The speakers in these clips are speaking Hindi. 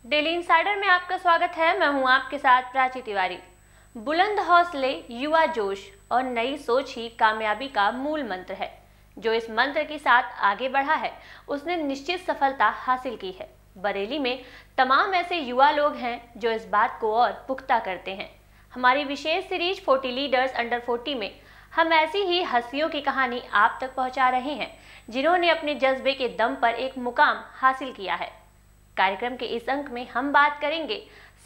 डेली इंसाइडर में आपका स्वागत है। मैं हूं आपके साथ प्राची तिवारी। बुलंद हौसले, युवा जोश और नई सोच ही कामयाबी का मूल मंत्र है। जो इस मंत्र के साथ आगे बढ़ा है उसने निश्चित सफलता हासिल की है। बरेली में तमाम ऐसे युवा लोग हैं जो इस बात को और पुख्ता करते हैं। हमारी विशेष सीरीज 40 लीडर्स अंडर 40 में हम ऐसी ही हस्तियों की कहानी आप तक पहुंचा रहे हैं जिन्होंने अपने जज्बे के दम पर एक मुकाम हासिल किया है। कार्यक्रम के इस अंक में हम बात करेंगे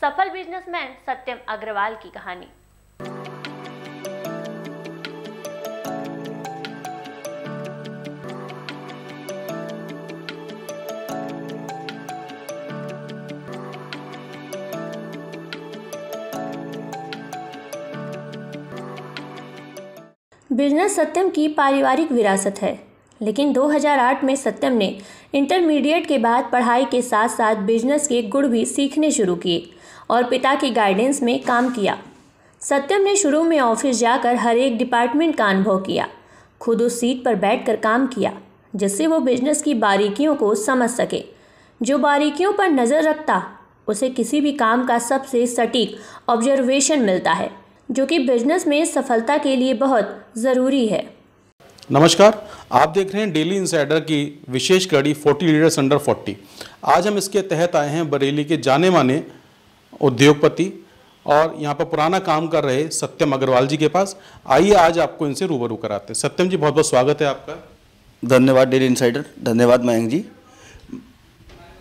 सफल बिजनेसमैन सत्यम अग्रवाल की कहानी। बिजनेस सत्यम की पारिवारिक विरासत है, लेकिन 2008 में सत्यम ने इंटरमीडिएट के बाद पढ़ाई के साथ साथ बिजनेस के गुण भी सीखने शुरू किए और पिता की गाइडेंस में काम किया। सत्यम ने शुरू में ऑफिस जाकर हर एक डिपार्टमेंट का अनुभव किया, खुद उस सीट पर बैठकर काम किया जिससे वो बिजनेस की बारीकियों को समझ सके। जो बारीकियों पर नज़र रखता उसे किसी भी काम का सबसे सटीक ऑब्जर्वेशन मिलता है, जो कि बिजनेस में सफलता के लिए बहुत ज़रूरी है। नमस्कार, आप देख रहे हैं डेली इंसाइडर की विशेष कड़ी 40 लीडर्स अंडर 40। आज हम इसके तहत आए हैं बरेली के जाने माने उद्योगपति और यहाँ पर पुराना काम कर रहे सत्यम अग्रवाल जी के पास। आइए आज आपको इनसे रूबरू कराते हैं। सत्यम जी, बहुत बहुत स्वागत है आपका। धन्यवाद डेली इंसाइडर, धन्यवाद मयंक जी।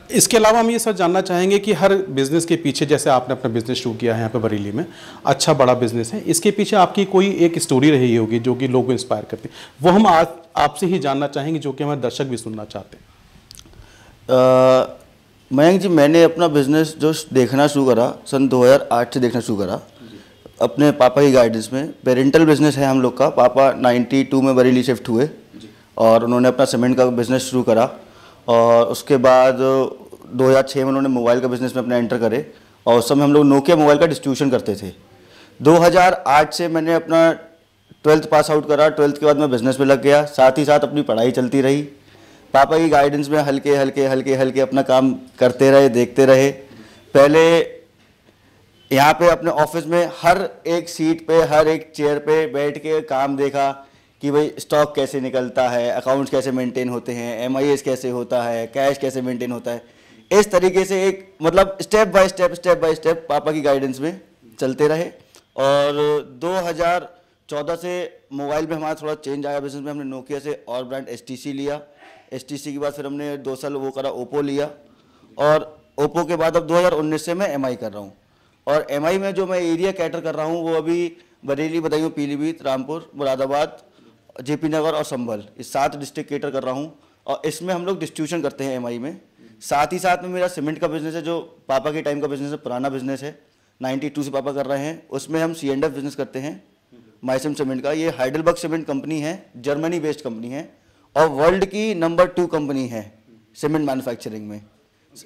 इसके अलावा हम ये सर जानना चाहेंगे कि हर बिजनेस के पीछे, जैसे आपने अपना बिजनेस शुरू किया है यहाँ पे बरेली में, अच्छा बड़ा बिजनेस है, इसके पीछे आपकी कोई एक स्टोरी रही होगी जो कि लोगों को इंस्पायर करती है। वो हम आज आपसे ही जानना चाहेंगे, जो कि हमारे दर्शक भी सुनना चाहते हैं। मयंक जी, मैंने अपना बिजनेस जो देखना शुरू करा सन 2008 से देखना शुरू करा अपने पापा की गाइडेंस में। पेरेंटल बिजनेस है हम लोग का। पापा 92 में बरेली शिफ्ट हुए और उन्होंने अपना सीमेंट का बिजनेस शुरू करा और उसके बाद 2006 में उन्होंने मोबाइल का बिज़नेस में अपना एंटर करे और उस समय हम लोग नोकिया मोबाइल का डिस्ट्रीब्यूशन करते थे। 2008 से मैंने अपना 12th पास आउट करा। 12th के बाद मैं बिज़नेस में लग गया, साथ ही साथ अपनी पढ़ाई चलती रही। पापा की गाइडेंस में हल्के हल्के अपना काम करते रहे, देखते रहे। पहले यहाँ पे अपने ऑफिस में हर एक सीट पे, हर एक चेयर पे बैठ के काम देखा कि भाई स्टॉक कैसे निकलता है, अकाउंट्स कैसे मेंटेन होते हैं, MIS कैसे होता है, कैश कैसे मेंटेन होता है। इस तरीके से एक मतलब स्टेप बाय स्टेप पापा की गाइडेंस में चलते रहे। और 2014 से मोबाइल में हमारा थोड़ा चेंज आया बिजनेस में। हमने नोकिया से और ब्रांड STC लिया। STC के बाद फिर हमने 2 साल वो करा, ओप्पो लिया और ओप्पो के बाद अब 2019 से मैं MI कर रहा हूँ। और MI में जो मैं एरिया कैटर कर रहा हूँ वो अभी बरेली, बदायूं, पीलीभीत, रामपुर, मुरादाबाद, JP नगर और संभल, इस 7 डिस्ट्रिक्ट कैटर कर रहा हूँ। और इसमें हम लोग डिस्ट्रीब्यूशन करते हैं MI में। साथ ही साथ में मेरा सीमेंट का बिजनेस है, जो पापा के टाइम का बिजनेस है, पुराना बिजनेस है, 92 से पापा कर रहे हैं। उसमें हम C&F बिजनेस करते हैं माइसम सीमेंट का। ये हाइडेलबर्ग सीमेंट कंपनी है, जर्मनी बेस्ड कंपनी है और वर्ल्ड की नंबर 2 कंपनी है सीमेंट मैन्युफैक्चरिंग में।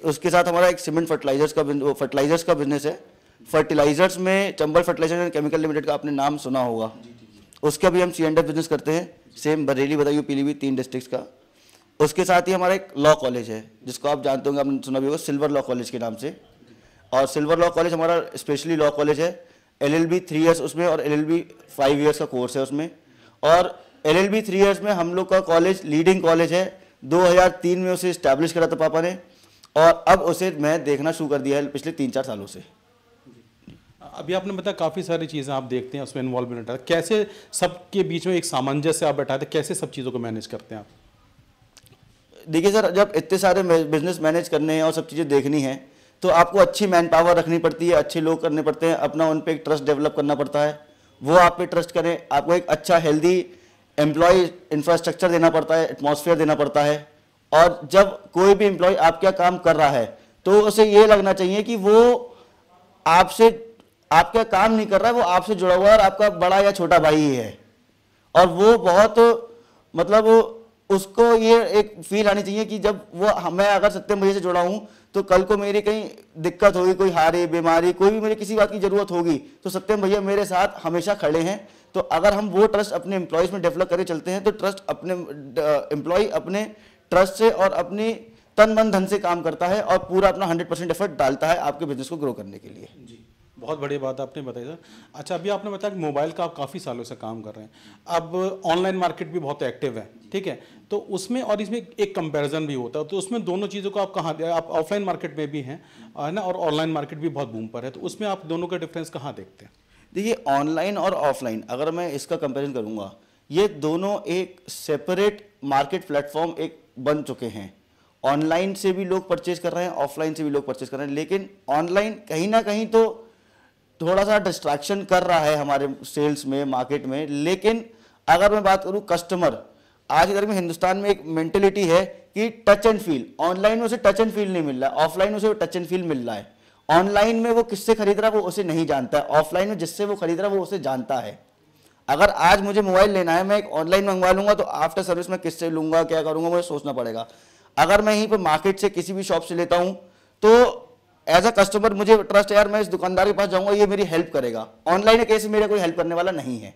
उसके साथ हमारा एक सीमेंट फर्टिलाइजर्स का बिजनेस है। फर्टिलाइजर्स में Chambal fertiliser and chemical limited का आपने नाम सुना होगा, उसका भी हम C&F बिजनेस करते हैं। सेम बरेली, बदायूं, पीलीभीत, 3 डिस्ट्रिक्ट्स का। उसके साथ ही हमारा एक लॉ कॉलेज है जिसको आप जानते होंगे, आपने सुना भी होगा, सिल्वर लॉ कॉलेज के नाम से। और सिल्वर लॉ कॉलेज हमारा स्पेशली लॉ कॉलेज है। LLB 3 ईयर्स उसमें और LLB 5 ईयर्स का कोर्स है उसमें। और LLB 3 ईयर्स में हम लोग का कॉलेज लीडिंग कॉलेज है। 2003 में उसे इस्टेब्लिश करा था पापा ने और अब उसे मैं देखना शुरू कर दिया है पिछले 3-4 सालों से। अभी आपने बताया काफ़ी सारी चीज़ें आप देखते हैं, उसमें इन्वॉल्वमेंट है। कैसे सबके बीच में एक सामंजस्य आप बैठाते हैं, कैसे सब चीज़ों को मैनेज करते हैं आप? देखिए सर, जब इतने सारे बिजनेस मैनेज करने हैं और सब चीज़ें देखनी है तो आपको अच्छी मैन पावर रखनी पड़ती है, अच्छे लोग करने पड़ते हैं, अपना उन पर एक ट्रस्ट डेवलप करना पड़ता है, वो आप पे ट्रस्ट करें। आपको एक अच्छा हेल्दी एम्प्लॉय इंफ्रास्ट्रक्चर देना पड़ता है, एटमॉस्फेयर देना पड़ता है। और जब कोई भी एम्प्लॉय आपका काम कर रहा है तो उसे ये लगना चाहिए कि वो आपसे, आपका काम नहीं कर रहा है, वो आपसे जुड़ा हुआ है और आपका बड़ा या छोटा भाई ही है। और वो बहुत मतलब उसको ये एक फील आनी चाहिए कि जब वो, मैं अगर सत्यम भैया से जुड़ा हूँ तो कल को मेरी कहीं दिक्कत होगी, कोई हारी बीमारी, कोई भी मेरी किसी बात की जरूरत होगी तो सत्यम भैया मेरे साथ हमेशा खड़े हैं। तो अगर हम वो ट्रस्ट अपने एम्प्लॉयज़ में डेवलप करके चलते हैं तो ट्रस्ट अपने एम्प्लॉय अपने ट्रस्ट से और अपनी तन मन धन से काम करता है और पूरा अपना 100% एफर्ट डालता है आपके बिजनेस को ग्रो करने के लिए। जी, बहुत बड़ी बात आपने बताई सर। अच्छा, अभी आपने बताया कि मोबाइल का आप काफ़ी सालों से काम कर रहे हैं, अब ऑनलाइन मार्केट भी बहुत एक्टिव है, ठीक है, तो उसमें और इसमें एक कंपैरिजन भी होता है, तो उसमें दोनों चीज़ों को आप कहाँ, आप ऑफलाइन मार्केट में भी हैं है ना, और ऑनलाइन मार्केट भी बहुत बूम पर है, तो उसमें आप दोनों का डिफरेंस कहाँ देखते हैं? देखिए, ऑनलाइन और ऑफलाइन अगर मैं इसका कंपैरिजन करूंगा, ये दोनों एक सेपरेट मार्केट प्लेटफॉर्म एक बन चुके हैं। ऑनलाइन से भी लोग परचेज कर रहे हैं, ऑफलाइन से भी लोग परचेज कर रहे हैं, लेकिन ऑनलाइन कहीं ना कहीं तो थोड़ा सा डिस्ट्रैक्शन कर रहा है हमारे सेल्स में, मार्केट में। लेकिन अगर मैं बात करूं कस्टमर, आज की तारीख में हिंदुस्तान में एक मेंटेलिटी है कि टच एंड फील, ऑनलाइन में उसे टच एंड फील नहीं मिल रहा है, ऑफलाइन में उसे टच एंड फील मिल रहा है। ऑनलाइन में वो किससे खरीद रहा है वो उसे नहीं जानता है, ऑफलाइन में जिससे वो खरीद रहा है वो उसे जानता है। अगर आज मुझे मोबाइल लेना है, मैं एक ऑनलाइन मंगवा लूंगा तो आफ्टर सर्विस में किससे लूंगा, क्या करूंगा, मुझे सोचना पड़ेगा। अगर मैं यहीं पर मार्केट से किसी भी शॉप से लेता हूं तो एज अ कस्टमर मुझे ट्रस्ट है, यार मैं इस दुकानदार के पास जाऊंगा, ये मेरी हेल्प करेगा। ऑनलाइन केस में मेरा कोई हेल्प करने वाला नहीं है।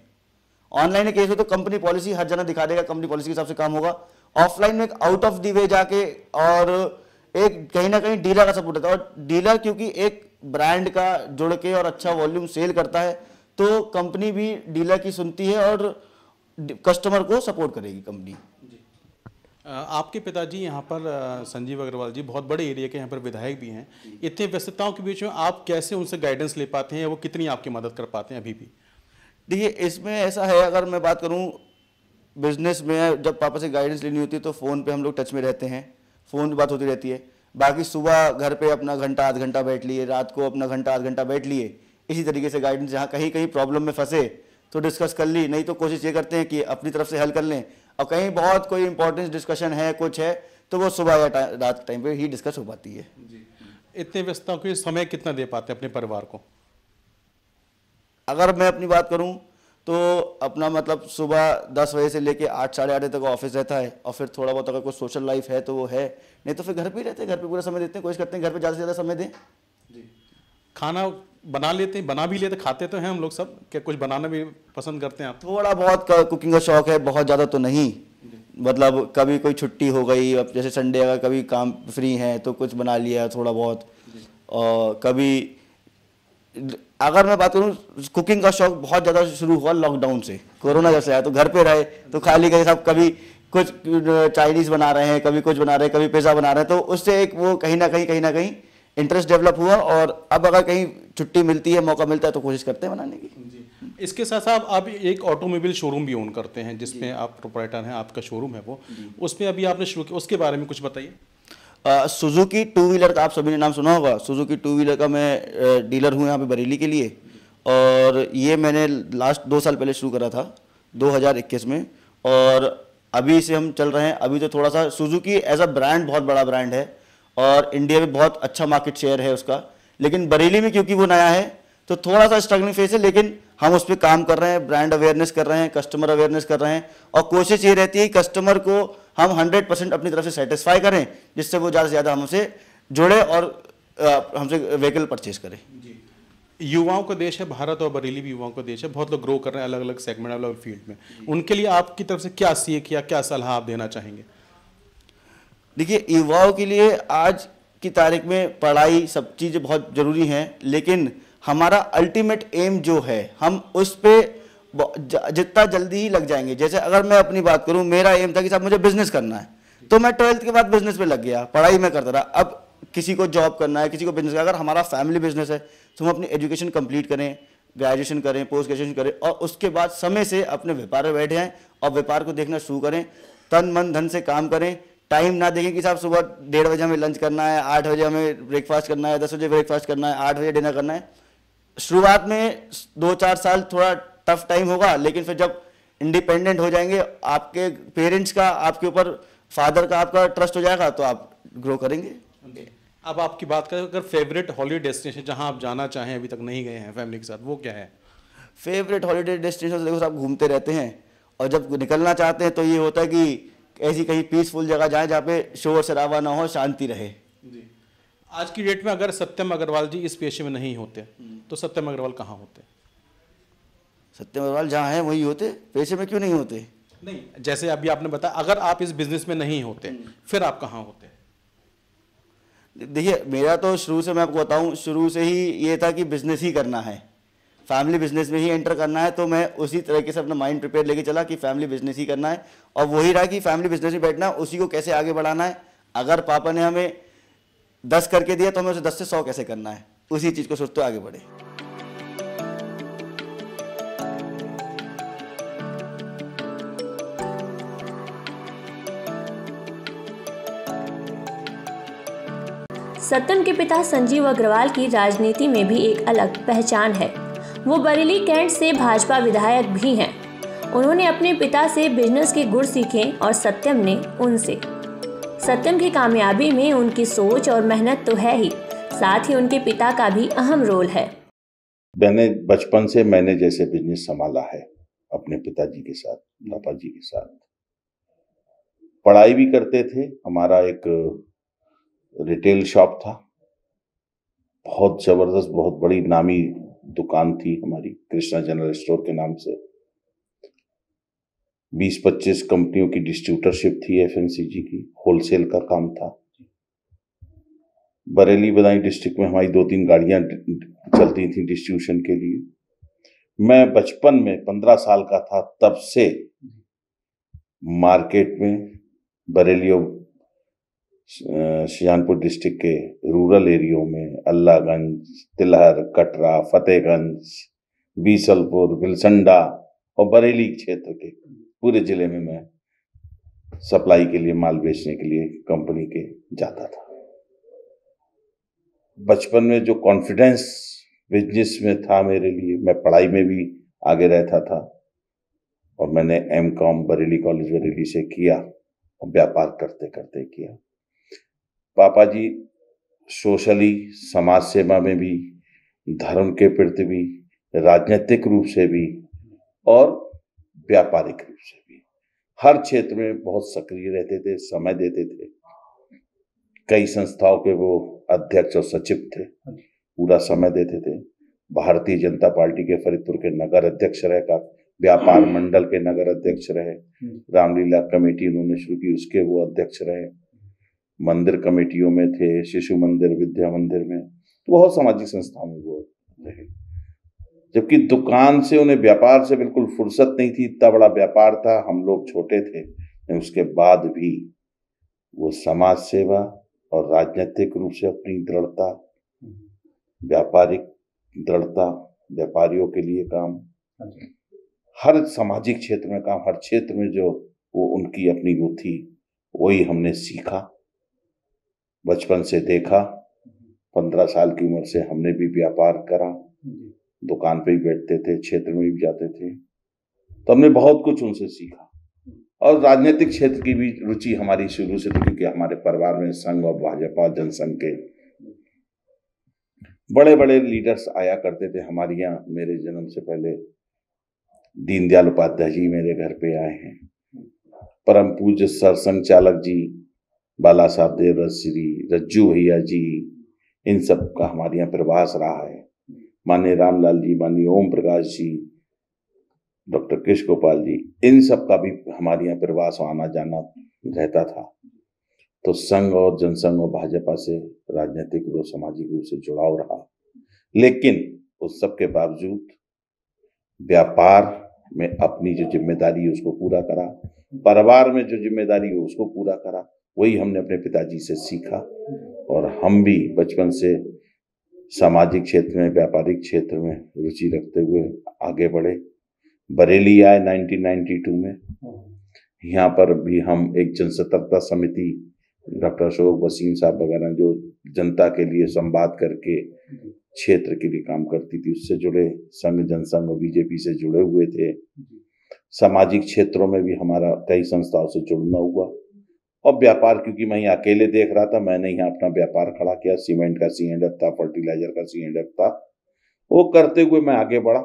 ऑनलाइन केस में तो कंपनी पॉलिसी हर जना दिखा देगा, कंपनी पॉलिसी के हिसाब से काम होगा। ऑफलाइन में आउट ऑफ द वे जाके और एक कहीं ना कहीं डीलर का सपोर्ट होता है, और डीलर क्योंकि एक ब्रांड का जुड़ के और अच्छा वॉल्यूम सेल करता है तो कंपनी भी डीलर की सुनती है और कस्टमर को सपोर्ट करेगी कंपनी। आपके पिताजी यहाँ पर संजीव अग्रवाल जी बहुत बड़े एरिया के यहाँ पर विधायक भी हैं, इतने व्यस्तताओं के बीच में आप कैसे उनसे गाइडेंस ले पाते हैं, वो कितनी आपकी मदद कर पाते हैं अभी भी? देखिए, इसमें ऐसा है, अगर मैं बात करूँ बिजनेस में जब पापा से गाइडेंस लेनी होती है तो फ़ोन पे हम लोग टच में रहते हैं, फ़ोन पे बात होती रहती है। बाकी सुबह घर पे अपना घंटा आध घंटा बैठ लिए, रात को अपना घंटा आध घंटा बैठ लिए, इसी तरीके से गाइडेंस, जहाँ कहीं कहीं प्रॉब्लम में फंसे तो डिस्कस कर ली, नहीं तो कोशिश ये करते हैं कि अपनी तरफ से हल कर लें। और कहीं बहुत कोई इंपॉर्टेंट डिस्कशन है, कुछ है, तो वो सुबह या रात टाइम पे ही डिस्कस हो पाती है। इतने व्यस्तताओं के समय कितना दे पाते हैं अपने परिवार को? अगर मैं अपनी बात करूं तो अपना मतलब सुबह 10 बजे से लेके 8 साढ़े 8 बजे तक ऑफिस रहता है, और फिर थोड़ा बहुत अगर कोई सोशल लाइफ है तो वो है, नहीं तो फिर घर पे ही रहते हैं, घर पे पूरा समय देते हैं, कोशिश करते हैं घर पे ज़्यादा से ज़्यादा समय दें। जी, खाना बना लेते हैं, बना भी लेते, खाते तो हैं हम लोग सब, क्या कुछ बनाना भी पसंद करते हैं आप? थोड़ा बहुत कुकिंग का शौक है, बहुत ज़्यादा तो नहीं। मतलब कभी कोई छुट्टी हो गई, अब जैसे संडे अगर कभी काम फ्री है तो कुछ बना लिया थोड़ा बहुत। और कभी अगर मैं बात करूँ, कुकिंग का शौक बहुत ज़्यादा शुरू हुआ लॉकडाउन से, कोरोना जब से आया तो घर पे रहे तो खाली गए सब, कभी कुछ चाइनीज़ बना रहे हैं, कभी कुछ बना रहे हैं, कभी पिज़्ज़ा बना रहे हैं, तो उससे एक वो कहीं ना कहीं इंटरेस्ट डेवलप हुआ। और अब अगर कहीं छुट्टी मिलती है, मौका मिलता है तो कोशिश करते हैं बनाने की। इसके साथ साथ आप एक ऑटोमोबाइल शोरूम भी ओन करते हैं जिसमें आप प्रोप्राइटर हैं, आपका शोरूम है वो, उसमें अभी आपने शुरू किया, उसके बारे में कुछ बताइए। सुजुकी टू व्हीलर का आप सभी ने नाम सुना होगा। सुजुकी टू व्हीलर का मैं डीलर हूँ यहाँ पे बरेली के लिए, और ये मैंने लास्ट 2 साल पहले शुरू करा था 2021 में, और अभी से हम चल रहे हैं। अभी तो थोड़ा सा सुजुकी एज अ ब्रांड बहुत बड़ा ब्रांड है और इंडिया में बहुत अच्छा मार्केट शेयर है उसका, लेकिन बरेली में क्योंकि वो नया है तो थोड़ा सा स्ट्रगलिंग फेस है, लेकिन हम उस पर काम कर रहे हैं, ब्रांड अवेयरनेस कर रहे हैं, कस्टमर अवेयरनेस कर रहे हैं, और कोशिश ये रहती है कस्टमर को हम 100% अपनी तरफ से सेटिस्फाई करें, जिससे वो ज़्यादा से ज़्यादा हमसे जुड़े और हमसे व्हीकल परचेज करें। युवाओं का देश है भारत, और बरेली भी युवाओं का देश है, बहुत लोग ग्रो कर रहे हैं अलग अलग सेगमेंट, अलग अलग फील्ड में, उनके लिए आपकी तरफ से क्या सीख या क्या सलाह आप देना चाहेंगे? देखिए, युवाओं के लिए आज की तारीख में पढ़ाई सब चीज़ें बहुत ज़रूरी हैं, लेकिन हमारा अल्टीमेट एम जो है हम उस पर जितना जल्दी ही लग जाएंगे। जैसे अगर मैं अपनी बात करूं, मेरा एम था कि साहब मुझे बिजनेस करना है, तो मैं 12th के बाद बिजनेस पे लग गया, पढ़ाई में करता रहा। अब किसी को जॉब करना है, किसी को बिजनेस, अगर हमारा फैमिली बिजनेस है तो हम अपनी एजुकेशन कंप्लीट करें, ग्रेजुएशन करें, पोस्ट ग्रेजुएशन करें, और उसके बाद समय से अपने व्यापार में बैठ जाएँ और व्यापार को देखना शुरू करें, तन मन धन से काम करें। टाइम ना देखें कि साहब सुबह 1:30 बजे हमें लंच करना है, 8 बजे हमें ब्रेकफास्ट करना है, 10 बजे ब्रेकफास्ट करना है, 8 बजे डिनर करना है। शुरुआत में 2-4 साल थोड़ा टफ टाइम होगा, लेकिन फिर जब इंडिपेंडेंट हो जाएंगे, आपके पेरेंट्स का आपके ऊपर, फादर का आपका ट्रस्ट हो जाएगा, तो आप ग्रो करेंगे। अब आपकी बात करें, अगर फेवरेट हॉलीडे डेस्टिनेशन जहां आप जाना चाहें, अभी तक नहीं गए हैं फैमिली के साथ, वो क्या है? फेवरेट हॉलीडे डेस्टिनेशन देखो, आप घूमते रहते हैं, और जब निकलना चाहते हैं तो ये होता है कि ऐसी कहीं पीसफुल जगह जाएं जहाँ पे शोर शराबा ना हो, शांति रहे। जी, आज की डेट में अगर सत्यम अग्रवाल जी इस पेशे में नहीं होते तो सत्यम अग्रवाल कहाँ होते? सत्यम अग्रवाल जहाँ हैं वही होते, पेशे में क्यों नहीं होते? नहीं, जैसे अभी आपने बताया, अगर आप इस बिजनेस में नहीं होते फिर आप कहाँ होते? देखिए मेरा तो शुरू से, मैं आपको बताऊं, शुरू से ही ये था कि बिजनेस ही करना है, फैमिली बिजनेस में ही एंटर करना है। तो मैं उसी तरीके से अपना माइंड प्रिपेयर लेके चला कि फैमिली बिजनेस ही करना है, और वही रहा कि फैमिली बिजनेस में बैठना, उसी को कैसे आगे बढ़ाना है। अगर पापा ने हमें 10 करके दिया तो हमें उसे 10 से 100 कैसे करना है, उसी चीज़ को सोचते आगे बढ़े। सत्यम के पिता संजीव अग्रवाल की राजनीति में भी एक अलग पहचान है। वो बरेली कैंट से भाजपा विधायक भी हैं। उन्होंने अपने पिता से बिजनेस के गुर सीखे और सत्यम ने उनसे। सत्यम की कामयाबी में उनकी सोच और मेहनत तो है ही, साथ ही उनके पिता का भी अहम रोल है। मैंने बचपन से मैंने जैसे बिजनेस संभाला है अपने पिताजी के साथ, पापा जी के साथ। पढ़ाई भी करते थे, हमारा एक रिटेल शॉप था, बहुत जबरदस्त, बहुत बड़ी नामी दुकान थी हमारी, कृष्णा जनरल स्टोर के नाम से। 20-25 कंपनियों की डिस्ट्रीब्यूटरशिप थी, एफएमसीजी की, होलसेल का काम था। बरेली बदायूं डिस्ट्रिक्ट में हमारी 2-3 गाड़ियां चलती थी डिस्ट्रीब्यूशन के लिए। मैं बचपन में 15 साल का था तब से मार्केट में बरेली और शाहजहांपुर डिस्ट्रिक्ट के रूरल एरियो में, अल्लाहगंज, तिलहर, कटरा, फतेहगंज, बीसलपुर, बिलसंडा और बरेली क्षेत्र के पूरे जिले में मैं सप्लाई के लिए, माल बेचने के लिए कंपनी के जाता था। बचपन में जो कॉन्फिडेंस बिजनेस में था मेरे लिए, मैं पढ़ाई में भी आगे रहता था और मैंने एमकॉम बरेली कॉलेज बरेली से किया और व्यापार करते करते किया। पापा जी सोशली, समाज सेवा में भी, धर्म के प्रति भी, राजनीतिक रूप से भी और व्यापारिक रूप से भी हर क्षेत्र में बहुत सक्रिय रहते थे, समय देते थे। कई संस्थाओं के वो अध्यक्ष और सचिव थे, पूरा समय देते थे। भारतीय जनता पार्टी के फरीदपुर के नगर अध्यक्ष रहे, का व्यापार मंडल के नगर अध्यक्ष रहे, रामलीला कमेटी उन्होंने शुरू की, उसके वो अध्यक्ष रहे। मंदिर कमेटियों में थे, शिशु मंदिर, विद्या मंदिर में, तो बहुत सामाजिक संस्थाओं में वो रहे। जबकि दुकान से उन्हें व्यापार से बिल्कुल फुर्सत नहीं थी, इतना बड़ा व्यापार था, हम लोग छोटे थे, उसके बाद भी वो समाज सेवा और राजनीतिक रूप से अपनी दृढ़ता, व्यापारिक दृढ़ता, व्यापारियों के लिए काम, हर सामाजिक क्षेत्र में काम, हर क्षेत्र में जो वो उनकी अपनी वो थी, वही हमने सीखा, बचपन से देखा। 15 साल की उम्र से हमने भी व्यापार करा, दुकान पे भी बैठते थे, क्षेत्र में भी जाते थे, तो हमने बहुत कुछ उनसे सीखा। और राजनीतिक क्षेत्र की भी रुचि हमारी शुरू से थी, क्योंकि हमारे परिवार में संघ और भाजपा जनसंघ के बड़े बड़े लीडर्स आया करते थे। हमारे यहाँ मेरे जन्म से पहले दीनदयाल उपाध्याय जी मेरे घर पे आए हैं, परम पूज्य सरसंघ चालक जी, बाला साहब देवव्रत श्री, रज्जू भैया जी, इन सब का हमारे यहाँ प्रवास रहा है। माननीय रामलाल जी, माननीय ओम प्रकाश जी, डॉक्टर कृष्ण गोपाल जी, इन सब का भी हमारे यहाँ प्रवास आना जाना रहता था। तो संघ और जनसंघ और भाजपा से राजनीतिक और सामाजिक रूप से जुड़ाव रहा, लेकिन उस सब के बावजूद व्यापार में अपनी जो जिम्मेदारी है उसको पूरा करा, परिवार में जो जिम्मेदारी है उसको पूरा करा। वही हमने अपने पिताजी से सीखा और हम भी बचपन से सामाजिक क्षेत्र में, व्यापारिक क्षेत्र में रुचि रखते हुए आगे बढ़े। बरेली आए 1992 में, यहाँ पर भी हम एक जनसतर्कता समिति, डॉक्टर अशोक वसीम साहब वगैरह जो जनता के लिए संवाद करके क्षेत्र के लिए काम करती थी, उससे जुड़े, संघ जनसंघ और बीजेपी से जुड़े हुए थे। सामाजिक क्षेत्रों में भी हमारा कई संस्थाओं से जुड़ना हुआ और व्यापार, क्योंकि मैं यहाँ अकेले देख रहा था, मैंने यहाँ अपना व्यापार खड़ा किया। सीमेंट का C&F था, फर्टिलाइजर का C&F था, वो करते हुए मैं आगे बढ़ा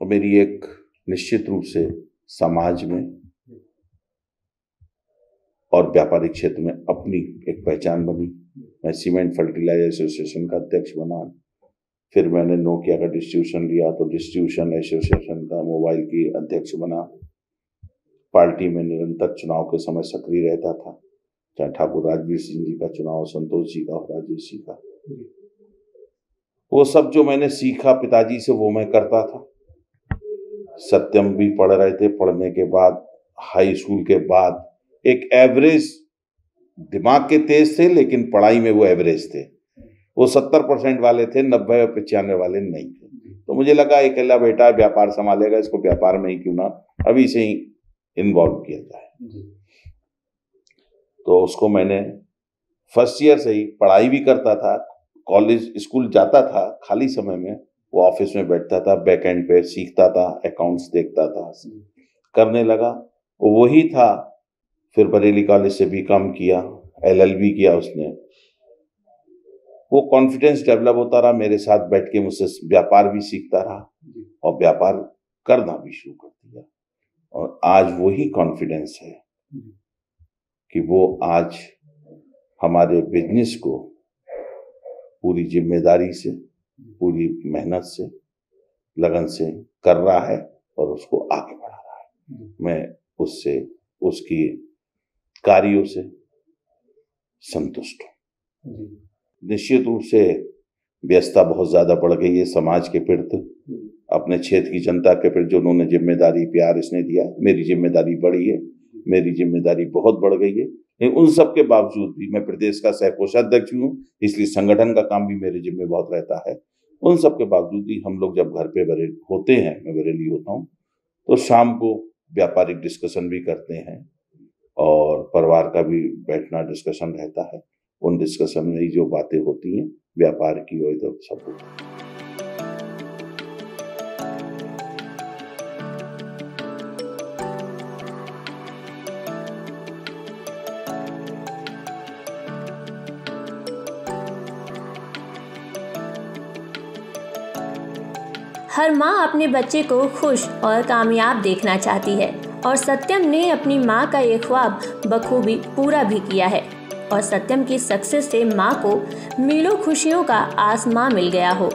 और मेरी एक निश्चित रूप से समाज में और व्यापारिक क्षेत्र में अपनी एक पहचान बनी। मैं सीमेंट फर्टिलाइजर एसोसिएशन का अध्यक्ष बना, फिर मैंने नोकिया का डिस्ट्रीब्यूशन लिया तो डिस्ट्रीब्यूशन एसोसिएशन का मोबाइल की अध्यक्ष बना। पार्टी में निरंतर चुनाव के समय सक्रिय रहता था, चाहे ठाकुर राजवीर सिंह जी का चुनाव, संतोष जी का और राजेश जी का, वो सब जो मैंने सीखा पिताजी से वो मैं करता था। सत्यम भी पढ़ रहे थे, पढ़ने के बाद हाई स्कूल के बाद एक एवरेज, दिमाग के तेज थे लेकिन पढ़ाई में वो एवरेज थे। वो 70% वाले थे, 90 और 95 वाले नहीं थे। तो मुझे लगा अकेला बेटा व्यापार संभालेगा, इसको व्यापार में ही क्यों ना अभी से ही इन्वॉल्व किया जाए। तो उसको मैंने फर्स्ट ईयर से ही, पढ़ाई भी करता था, कॉलेज स्कूल जाता था, खाली समय में वो ऑफिस में बैठता था, बैक एंड पे सीखता था, अकाउंट्स देखता था, करने लगा। वही था। फिर बरेली कॉलेज से बीकॉम किया, LLB किया उसने। वो कॉन्फिडेंस डेवलप होता रहा, मेरे साथ बैठ के मुझसे व्यापार भी सीखता रहा और व्यापार करना भी शुरू कर दिया। और आज वही कॉन्फिडेंस है कि वो आज हमारे बिजनेस को पूरी जिम्मेदारी से, पूरी मेहनत से, लगन से कर रहा है और उसको आगे बढ़ा रहा है। मैं उससे, उसकी कार्यों से संतुष्ट हूँ। निश्चित रूप से व्यस्तता बहुत ज्यादा बढ़ गई है समाज के प्रति, अपने क्षेत्र की जनता के प्रति जो उन्होंने जिम्मेदारी, प्यार इसने दिया। मेरी जिम्मेदारी बढ़ी है, मेरी जिम्मेदारी बहुत बढ़ गई है। लेकिन उन सब के बावजूद भी मैं प्रदेश का सह कोषाध्यक्ष हूँ, इसलिए संगठन का काम भी मेरे जिम्मे बहुत रहता है। उन सब के बावजूद भी हम लोग जब घर पे होते हैं, मैं बरेली होता हूँ, तो शाम को व्यापारिक डिस्कशन भी करते हैं और परिवार का भी बैठना डिस्कशन रहता है। उन डिस्कशन में जो बातें होती हैं व्यापार की, वो इधर सब होता है। हर माँ अपने बच्चे को खुश और कामयाब देखना चाहती है और सत्यम ने अपनी माँ का ये ख्वाब बखूबी पूरा भी किया है। और सत्यम की सक्सेस से माँ को मीलों खुशियों का आसमां मिल गया हो।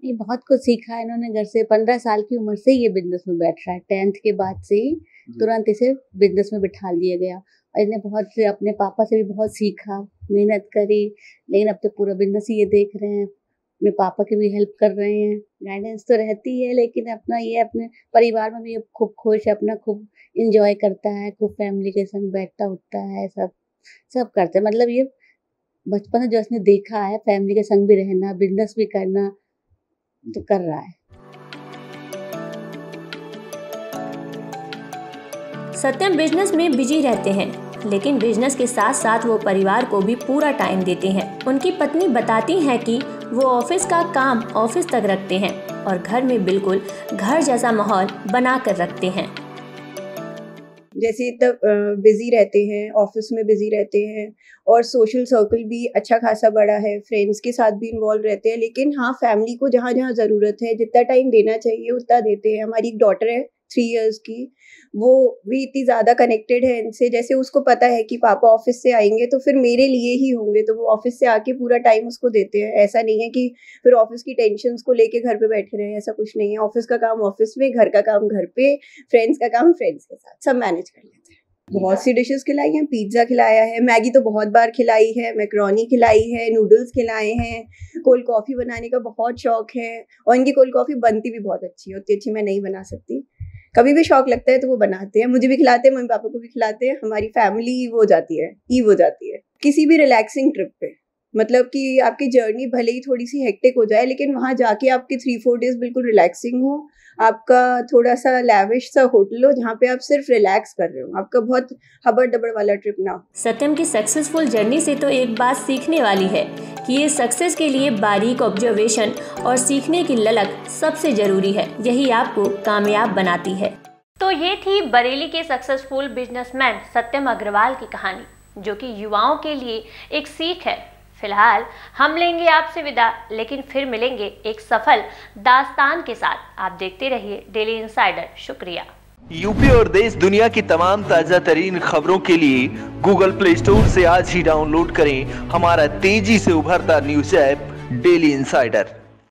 ये बहुत कुछ सीखा है इन्होंने घर से। 15 साल की उम्र से ये बिजनेस में बैठ रहा है। 10th के बाद से ही तुरंत इसे बिजनेस में बिठा दिया गया और इसने बहुत से अपने पापा से भी बहुत सीखा, मेहनत करी। लेकिन अब तो पूरा बिजनेस ही ये देख रहे हैं, अपने पापा की भी हेल्प कर रहे हैं। गाइडेंस तो रहती है लेकिन अपना ये अपने परिवार में भी खूब खुश है, अपना खूब इंजॉय करता है, खूब फैमिली के संग बैठता उठता है, सब करते हैं। मतलब ये बचपन से जो इसने देखा है, फैमिली के संग भी रहना, बिजनेस भी करना, तो कर रहा है। सत्यम बिजनेस में बिजी रहते हैं, लेकिन बिजनेस के साथ साथ वो परिवार को भी पूरा टाइम देते हैं। उनकी पत्नी बताती हैं कि वो ऑफिस का काम ऑफिस तक रखते हैं और घर में बिल्कुल घर जैसा माहौल बना कर रखते हैं। जैसे तब बिजी रहते हैं, ऑफिस में बिजी रहते हैं और सोशल सर्कल भी अच्छा खासा बड़ा है, फ्रेंड्स के साथ भी इन्वॉल्व रहते हैं। लेकिन हाँ, फैमिली को जहाँ जहाँ ज़रूरत है, जितना टाइम देना चाहिए उतना देते हैं। हमारी एक डॉटर है 3 इयर्स की, वो भी इतनी ज़्यादा कनेक्टेड है इनसे। जैसे उसको पता है कि पापा ऑफिस से आएंगे तो फिर मेरे लिए ही होंगे, तो वो ऑफिस से आके पूरा टाइम उसको देते हैं। ऐसा नहीं है कि फिर ऑफिस की टेंशन को लेके घर पे बैठे रहे, ऐसा कुछ नहीं है। ऑफिस का काम ऑफिस में, घर का काम घर पे, फ्रेंड्स का काम फ्रेंड्स के साथ, सब मैनेज कर लेते हैं। बहुत सी डिशेस खिलाई हैं, पिज्ज़ा खिलाया है, मैगी तो बहुत बार खिलाई है, मैकरोनी खिलाई है, नूडल्स खिलाए हैं। कोल्ड कॉफ़ी बनाने का बहुत शौक है और इनकी कोल्ड कॉफ़ी बनती भी बहुत अच्छी होती है। अच्छी मैं नहीं बना सकती, कभी भी शौक लगता है तो वो बनाते हैं, मुझे भी खिलाते हैं, मम्मी पापा को भी खिलाते हैं। हमारी फैमिली वो जाती है किसी भी रिलैक्सिंग ट्रिप पे। मतलब कि आपकी जर्नी भले ही थोड़ी सी हेक्टिक हो जाए, लेकिन वहाँ जाके आपके 3-4 डेज बिल्कुल रिलैक्सिंग हो, आपका थोड़ा सा लैविश सा होटल हो जहाँ पे आप सिर्फ रिलैक्स कर रहे हो, आपका बहुत हबड़ दबड़ वाला ट्रिप ना हो। सत्यम की सक्सेसफुल जर्नी से तो एक बात सीखने वाली है कि ये सक्सेस के लिए बारीक ऑब्जर्वेशन और सीखने की ललक सबसे जरूरी है। यही आपको कामयाब बनाती है। तो ये थी बरेली के सक्सेसफुल बिजनेसमैन सत्यम अग्रवाल की कहानी, जो कि युवाओं के लिए एक सीख है। फिलहाल हम लेंगे आपसे विदा, लेकिन फिर मिलेंगे एक सफल दास्तान के साथ। आप देखते रहिए डेली इंसाइडर। शुक्रिया। यूपी और देश दुनिया की तमाम ताजा तरीन खबरों के लिए गूगल प्ले स्टोर से आज ही डाउनलोड करें हमारा तेजी से उभरता न्यूज ऐप डेली इंसाइडर।